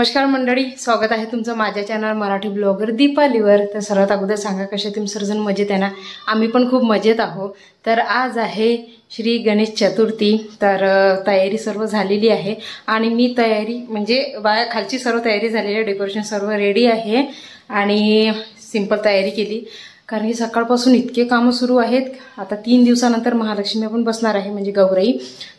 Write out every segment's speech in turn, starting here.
नमस्कार मंडळी, स्वागत आहे तुमचं माझ्या चॅनल मराठी ब्लॉगर दीपालीवर। तर सर्वात अगोदर सांगा कशा तुम्ही सर्वजण मजेत आहे ना? आम्ही पण खूप मजेत आहोत। तर आज आहे श्री गणेश चतुर्थी, तर तयारी सर्व झालेली आहे आणि मी तयारी म्हणजे खालची सर्व तयारी झालेली आहे, डेकोरेशन सर्व रेडी आहे आणि सिंपल तयारी केली कारण की सकाळपासून इतके कामं सुरू आहेत। आता 3 दिवसानंतर महालक्ष्मी पण बसणार आहे म्हणजे गौराई,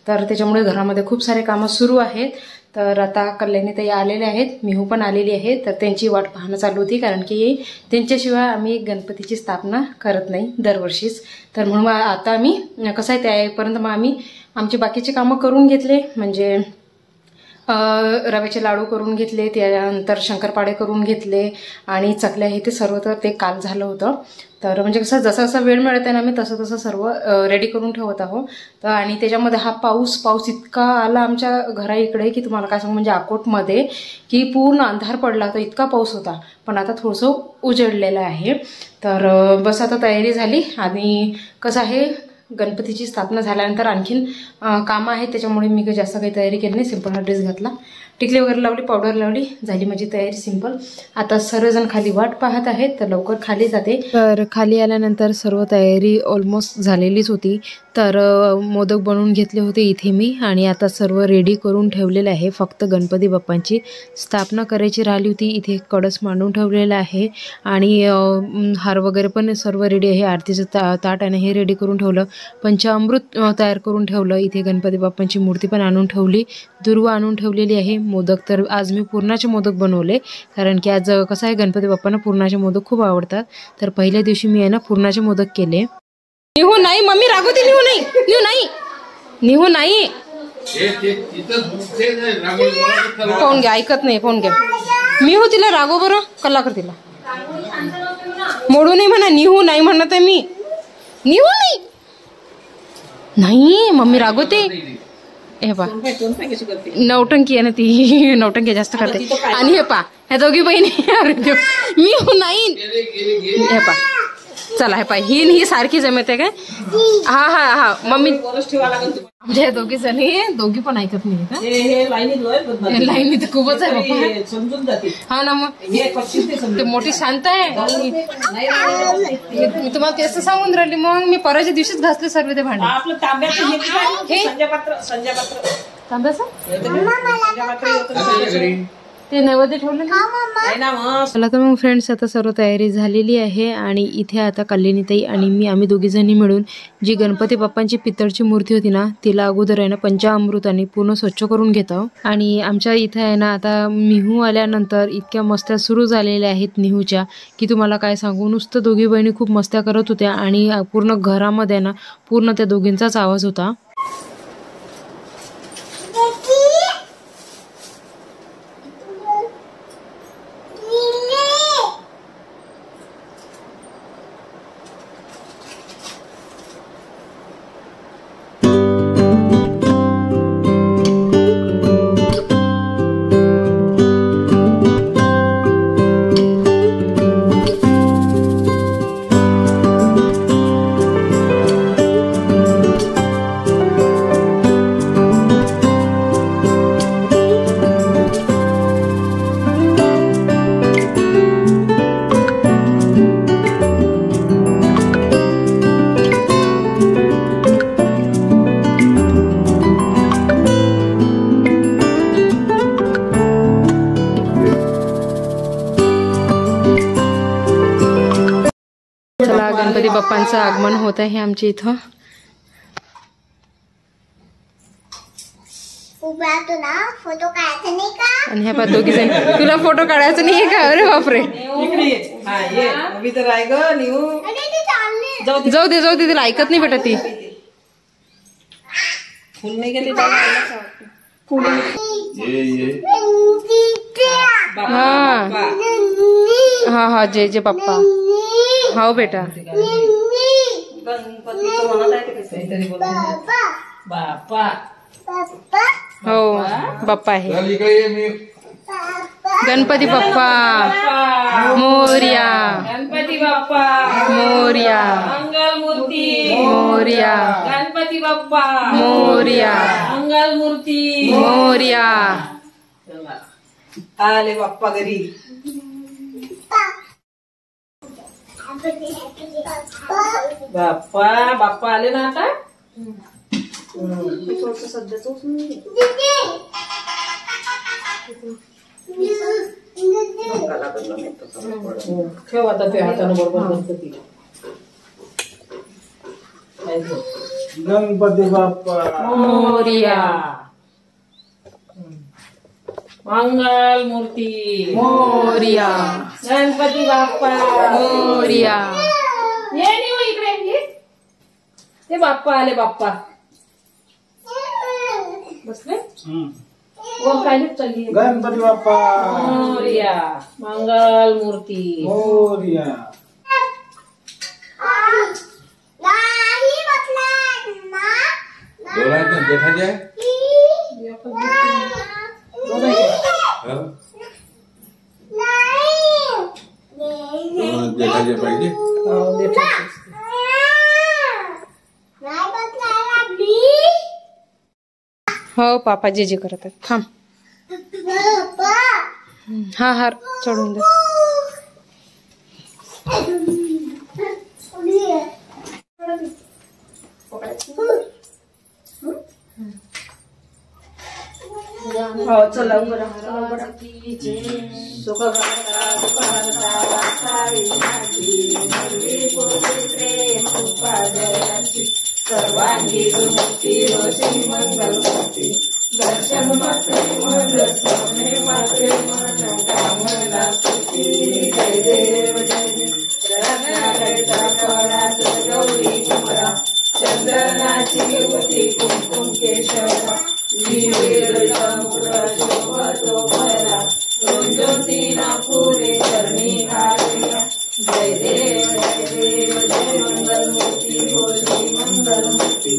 तर त्याच्यामुळे घरामध्ये खूप सारे कामं सुरू आहेत। तर आता कल्याणी ताई आलेले आहेत, मिहू पण आलेली आहे, तर त्यांची वाट पाहणं चालू होती कारण की त्यांच्याशिवाय आम्ही गणपतीची स्थापना करत नाही दरवर्षीच। तर म्हणून आता आम्ही कसं आहे त्यापर्यंत मग आम्ही आमचे बाकीचे कामं करून घेतले, म्हणजे रव्याचे लाडू करून घेतले, त्यानंतर शंकरपाळे करून घेतले आणि चकल्या हे ते सर्व तर ते काल झालं होतं। तर म्हणजे कसं जसा जसा वेळ मिळत आहे ना आम्ही तसं तसं सर्व रेडी करून ठेवत आहोत। तर आणि त्याच्यामध्ये हा पाऊस इतका आला आमच्या घरा इकडे की तुम्हाला काय सांगू, म्हणजे अकोटमध्ये की पूर्ण अंधार पडला होता, इतका पाऊस होता, पण आता थोडंसं उजळलेलं आहे। तर बस आता तयारी झाली आणि कसं आहे गणपतीची स्थापना झाल्यानंतर आणखीन कामं आहेत, त्याच्यामुळे मी जास्त काही तयारी केली नाही। सिंपल हा ड्रेस घातला, टिकली वगैरे लावली, पावडर लावली, झाली माझी तयारी सिंपल। आता सर्वजण खाली वाट पाहत आहेत, तर लवकर खाली जाते। तर खाली आल्यानंतर सर्व तयारी ऑलमोस्ट झालेलीच होती। तर मोदक बनवून घेतले होते इथे मी आणि आता सर्व रेडी करून ठेवलेलं आहे, फक्त गणपती बाप्पांची स्थापना करायची राहिली होती। इथे कळस मांडून ठेवलेला आहे आणि हार वगैरे पण सर्व रेडी आहे, आरतीचं ताट आणि हे रेडी करून ठेवलं, पंचामृत तयार करून ठेवलं, इथे गणपती बाप्पांची मूर्ती पण आणून ठेवली, दुर्वा आणून ठेवलेली आहे। मोदक तर आज मी पुरणाचे मोदक बनवले कारण की आज कसं आहे गणपती बाप्पांना पुरणाचे मोदक खूप आवडतात। तर पहिल्या दिवशी मी आहे ना पुरणाचे मोदक केले। निहू नाही मम्मी, रागवते, निहू नाही, निहू नाही, निहू नाही, पाहून घ्या, ऐकत नाही, पाहून घ्या। मिहू तिला रागव बरं, कल्ला कर तिला, मोडू नाही म्हणा, निहू नाही म्हणत आहे मी, निहू नाही, नाही मम्मी रागवते। हे पा नवटंकी आहे ना ती, नवटंकी जास्त करते। आणि हे पा ह्या दोघी बहिणी मी नाही, हे पा चला, हे पा ही सारखी जमते काय? हा हा हा मम्मी आमच्या दोघी जणी, दोघी पण ऐकत नाही, लाईनी तर खूपच आहे बाप्पा। हा ना, मग ते मोठी शांत आहे, मी तुम्हाला तेच सांगून राहिली। मग मी परवाच्या दिवशीच घासले सर्व ते भांडे। तांब्याचं ते नैवेद्य ठेवलं चला। तर मग फ्रेंड्स आता सर्व तयारी झालेली आहे आणि इथे आता कल्याणीताई आणि मी आम्ही दोघी जणी मिळून जी गणपती बाप्पांची पितळची मूर्ती होती ना तिला अगोदर आहे ना पंचामृताने पूर्ण स्वच्छ करून घेतो। आणि आमच्या इथे आहे ना आता मिहू आल्यानंतर इतक्या मस्त्या सुरू झालेल्या आहेत निहूच्या की तुम्हाला काय सांगू, नुसतं दोघी बहिणी खूप मस्त्या करत होत्या आणि पूर्ण घरामध्ये ना पूर्ण त्या दोघींचाच आवाज होता। चला गणपती बाप्पांचं आगमन होत आहे आमच्या इथं। फोटो काढायचा नाही का? आणि ह्या पा दोघी जण, तुला फोटो काढायचा नाही का? अरे बापरे, जाऊ दे तिला ऐकत नाही बेटा ती। हा हा जय जय बाप्पा, हो बेटा, हो बाप्पा आहे, गणपती बाप्पा मोरया, गणपती बाप्पा मोरया, मंगलमूर्ती मोरया, गणपती बाप्पा मोरया, मंगलमूर्ती मोरया। आले बाप्पा घरी. बाप्पा बाप्पा आले ना आता. ठेव आता ते हातानं बरोबर गणपती. गणपती बाप्पा मोरया. मंगल मूर्ती मोरया. गणपती बाप्पा मोरया. ये नी हो इकडे ये. ते बाप्पा आले बाप्पा. बसले वर काय चालली. गणपती बाप्पा मोरया. मंगल मूर्ती मोरया. बोलायचं देखा जाय. देखा जाय पाहिजे. हो पापा जे जे करत आहेत. थांब. हा हार चढून दे. हो चला उभं राहा. सर्वांगी दुमुक्ती रोषी मंगलमूर्ती. दर्शन मात्रे मन सोने मात्रे मन कामना स्तुती. जय देव जय देव. रत्नाकरिता करात गौरी कुमरा. चंदनाची युवती कुंकुम केशरा. शोभतो भरा. ज्योतीना पुरे करणी घालिया. जय देव जय देव जय मंगलमूर्ती होती मंगलमूर्ती.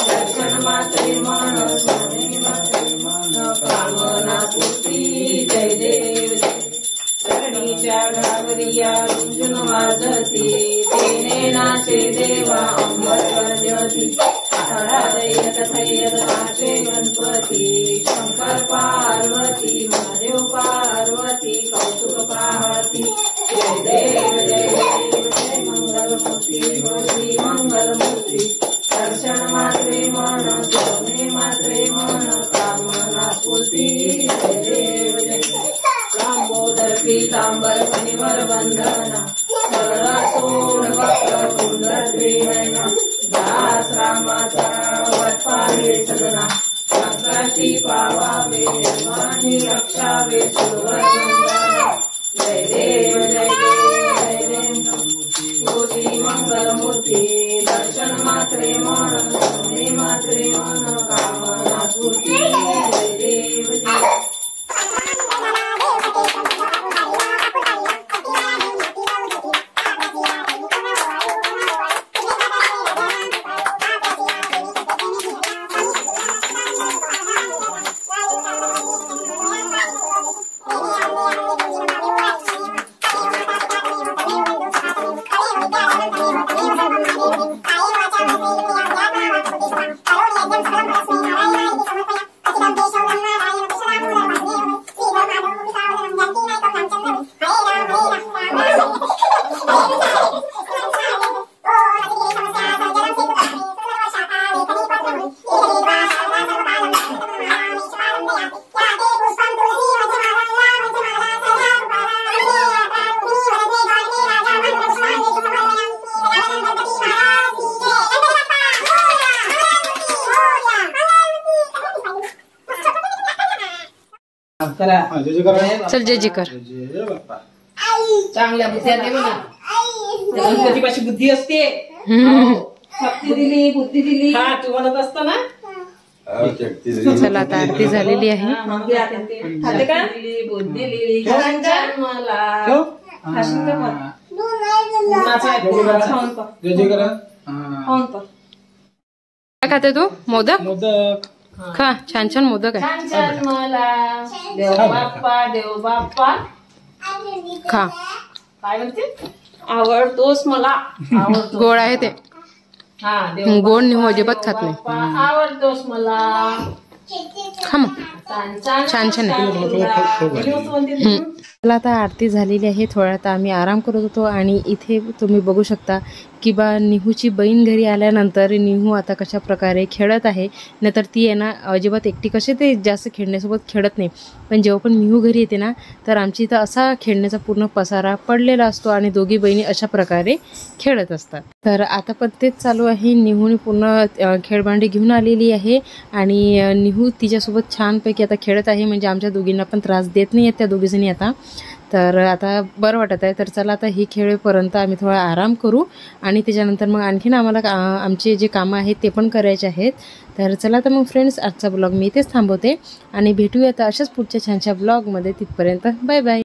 दर्शन मात्रे मन सोने मात्रे मन कामना पूर्ती. जय देव जय. धरणीच्या घावरिया रुंजून वाजती. तेने नाचे देवा अंबर गर्जती. दैयत थैयत नाचे गणपती. शंकर पार्वती महादेव पार्वती कौतुक पाहती. जय देव जय देव जय मंगलमूर्ती होती मंगलमूर्ती. दर्शन मात्रे मन सोने मात्रे मन कामना पूर्ती. जय देव जय. लांबोदर पीतांबर फणीवर बंधना. सरळ सोड वक्र कुंडल त्रिनयना. दास रामाचा वटपाळे सदना. संकष्टी पावावे निर्वाणी रक्षावे सुरवंदना. जय देव जय देव जय देव. होती मंगलमूर्ती. दर्शन मात्रे मन सोने मात्रे मन कामना पूर्ती. जय देव जय. करा. चल जे जे कर. चांगल्या बुद्ध्या दे म्हणा. गणपतीपाशी बुद्धी असते. शक्ती दिली बुद्धी दिली. हा तू म्हणत असतो ना. चला आता आरती झालेली आहे. खाते का बुद्धी दिली मला. काय खाते तू. मोदक मोदक खा. छान छान मोदक आहे. छान मला. देव बाप्पा देव बाप्पा. खा. काय म्हणते. आवडतोस मला. आवडतो. गोड आहे ते. हा गोड निहो अजिबात खात नाही. आवडतोस मला. खा मग. छान छान आहे. मला आता आरती झालेली आहे. थोडा आता आम्ही आराम करत होतो आणि इथे तुम्ही बघू शकता की बा निहूची बहीण घरी आल्यानंतर निहू आता कशा प्रकारे खेळत आहे. नाहीतर ती आहे ना अजिबात एकटी कसे ते जास्त खेळण्यासोबत खेळत नाही. पण जेव्हा पण निहू घरी येते ना तर आमची इथं असा खेळण्याचा पूर्ण पसारा पडलेला असतो आणि दोघी बहिणी अशा प्रकारे खेळत असतात. तर आता पण तेच चालू आहे. निहूने पूर्ण खेळभांडी घेऊन आलेली आहे आणि निहू तिच्यासोबत छानपैकी आता खेळत आहे. म्हणजे आमच्या दोघींना पण त्रास देत नाही आहेत त्या दोघीजणी आता. तर आता बरं वाटत आहे. तर चला आता ही खेळेपर्यंत आम्ही थोडा आराम करू आणि त्याच्यानंतर मग आणखीन आम्हाला आमचे जे कामं आहेत ते पण करायचे आहेत. तर चला तर मग फ्रेंड्स आजचा ब्लॉग मी इथेच थांबवते आणि भेटूया आता अशाच पुढच्या छानशा ब्लॉगमध्ये. तिथपर्यंत बाय बाय.